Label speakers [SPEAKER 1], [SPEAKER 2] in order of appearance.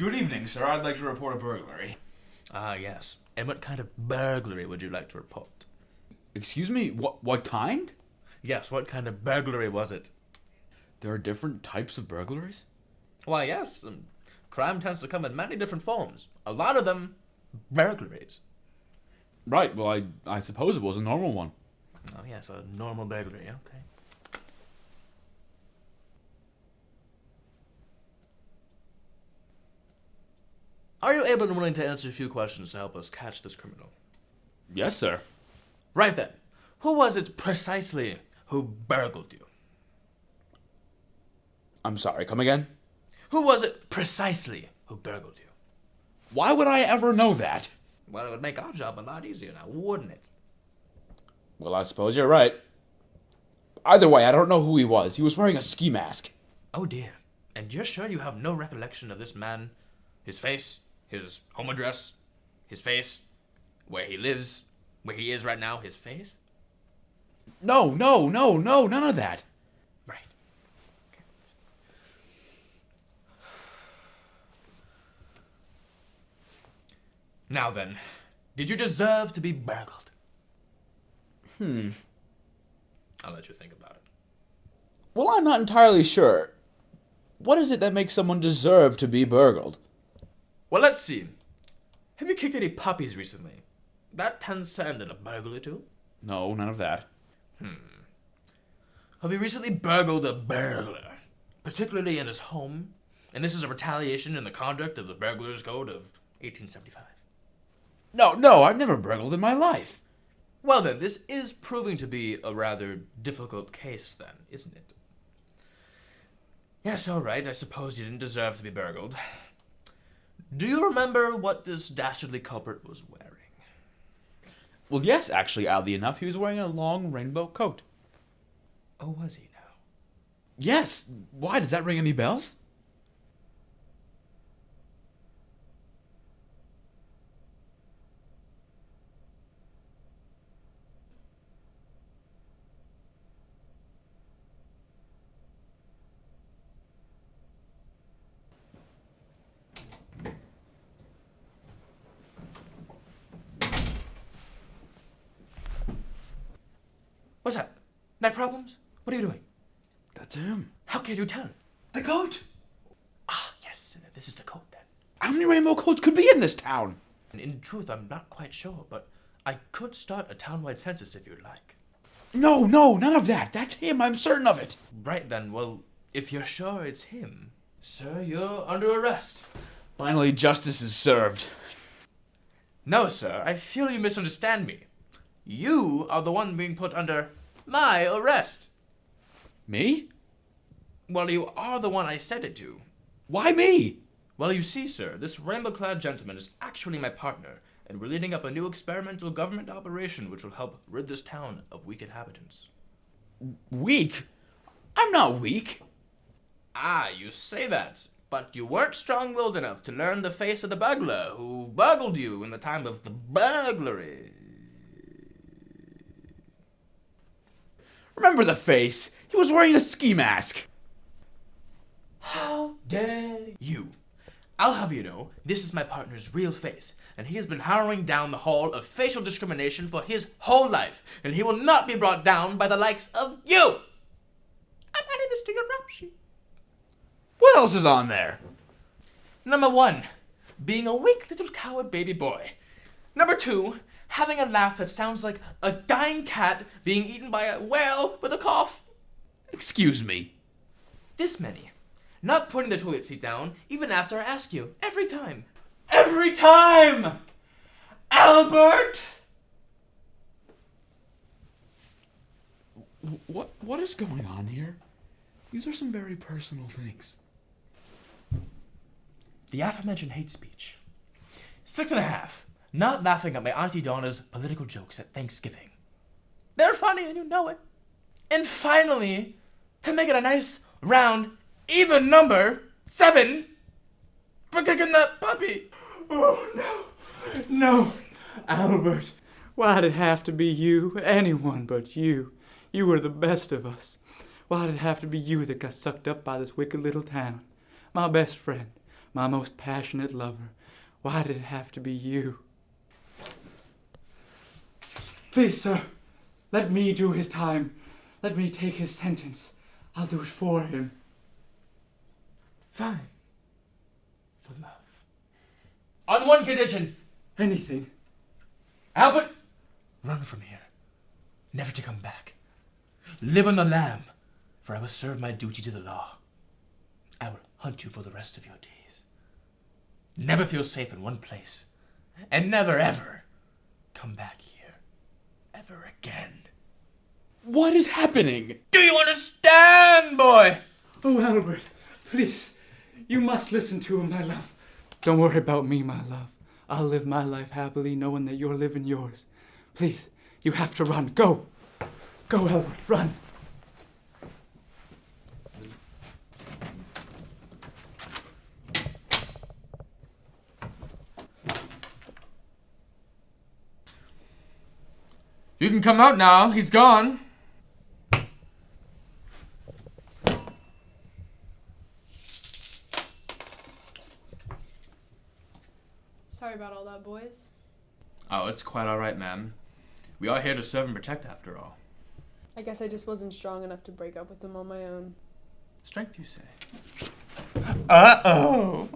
[SPEAKER 1] Good evening, sir. I'd like to report a burglary.
[SPEAKER 2] Ah, yes. And what kind of burglary would you like to report?
[SPEAKER 1] Excuse me? What kind?
[SPEAKER 2] Yes, what kind of burglary was it?
[SPEAKER 1] There are different types of burglaries?
[SPEAKER 2] Why, yes. Crime tends to come in many different forms. A lot of them, burglaries.
[SPEAKER 1] Right, well, I suppose it was a normal one.
[SPEAKER 2] Oh, yes, a normal burglary, okay. Are you able and willing to answer a few questions to help us catch this criminal?
[SPEAKER 1] Yes, sir.
[SPEAKER 2] Right then. Who was it precisely who burgled you?
[SPEAKER 1] I'm sorry, come again?
[SPEAKER 2] Who was it precisely who burgled you?
[SPEAKER 1] Why would I ever know that?
[SPEAKER 2] Well, it would make our job a lot easier now, wouldn't it?
[SPEAKER 1] Well, I suppose you're right. Either way, I don't know who he was. He was wearing a ski mask.
[SPEAKER 2] Oh dear. And you're sure you have no recollection of this man? His face? His home address? His face? Where he lives? Where he is right now? His face?
[SPEAKER 1] No, none of that.
[SPEAKER 2] Right. Okay. Now then, did you deserve to be burgled? I'll let you think about it.
[SPEAKER 1] Well, I'm not entirely sure. What is it that makes someone deserve to be burgled?
[SPEAKER 2] Well, let's see. Have you kicked any puppies recently? That tends to end in a burglary too.
[SPEAKER 1] No, none of that.
[SPEAKER 2] Have you recently burgled a burglar, particularly in his home? And this is a retaliation in the conduct of the Burglars Code of 1875.
[SPEAKER 1] No, I've never burgled in my life.
[SPEAKER 2] Well then, this is proving to be a rather difficult case then, isn't it? Yes, alright, I suppose you didn't deserve to be burgled. Do you remember what this dastardly culprit was wearing?
[SPEAKER 1] Well, yes, actually, oddly enough, he was wearing a long rainbow coat.
[SPEAKER 2] Oh, was he now?
[SPEAKER 1] Yes. Why? Does that ring any bells?
[SPEAKER 2] What's that? Night problems? What are you doing?
[SPEAKER 1] That's him.
[SPEAKER 2] How can you tell?
[SPEAKER 1] The coat.
[SPEAKER 2] Ah, yes, this is the coat then.
[SPEAKER 1] How many rainbow coats could be in this town?
[SPEAKER 2] In truth, I'm not quite sure, but I could start a town-wide census if you'd like.
[SPEAKER 1] No, none of that. That's him. I'm certain of it.
[SPEAKER 2] Right then, well, if you're sure it's him, sir, you're under arrest.
[SPEAKER 1] Finally, justice is served.
[SPEAKER 2] No, sir, I feel you misunderstand me. You are the one being put under my arrest.
[SPEAKER 1] Me?
[SPEAKER 2] Well, you are the one I said it to.
[SPEAKER 1] Why me?
[SPEAKER 2] Well, you see, sir, this rainbow-clad gentleman is actually my partner, and we're leading up a new experimental government operation which will help rid this town of weak inhabitants.
[SPEAKER 1] Weak? I'm not weak.
[SPEAKER 2] Ah, you say that, but you weren't strong-willed enough to learn the face of the burglar who burgled you in the time of the burglary.
[SPEAKER 1] Remember the face. He was wearing a ski mask.
[SPEAKER 2] How dare you? I'll have you know, this is my partner's real face, and he has been harrowing down the hall of facial discrimination for his whole life, and he will not be brought down by the likes of you! I'm adding this to your rap sheet.
[SPEAKER 1] What else is on there?
[SPEAKER 2] Number 1, being a weak little coward baby boy. Number 2, having a laugh that sounds like a dying cat being eaten by a whale with a cough.
[SPEAKER 1] Excuse me.
[SPEAKER 2] This many. Not putting the toilet seat down, even after I ask you. Every time. Every time! Albert!
[SPEAKER 1] What is going on here? These are some very personal things.
[SPEAKER 2] The aforementioned hate speech. 6.5. Not laughing at my Auntie Donna's political jokes at Thanksgiving. They're funny and you know it. And finally, to make it a nice, round, even number, 7, for kicking that puppy.
[SPEAKER 3] Oh, no, Albert. Why'd it have to be you? Anyone but you. You were the best of us. Why'd it have to be you that got sucked up by this wicked little town? My best friend, my most passionate lover. Why did it have to be you? Please, sir, let me do his time. Let me take his sentence. I'll do it for him.
[SPEAKER 2] Fine. For love. On one condition.
[SPEAKER 3] Anything.
[SPEAKER 2] Albert, run from here. Never to come back. Live on the lam, for I will serve my duty to the law. I will hunt you for the rest of your days. Never feel safe in one place. And never, ever come back here. Ever again.
[SPEAKER 1] What is happening?
[SPEAKER 2] Do you understand, boy?
[SPEAKER 3] Oh, Albert, please. You must listen to him, my love. Don't worry about me, my love. I'll live my life happily knowing that you're living yours. Please, you have to run. Go. Go, Albert, run.
[SPEAKER 2] You can come out now. He's gone.
[SPEAKER 4] Sorry about all that, boys.
[SPEAKER 2] Oh, it's quite all right, ma'am. We are here to serve and protect, after all.
[SPEAKER 4] I guess I just wasn't strong enough to break up with him on my own.
[SPEAKER 2] Strength, you say? Uh-oh.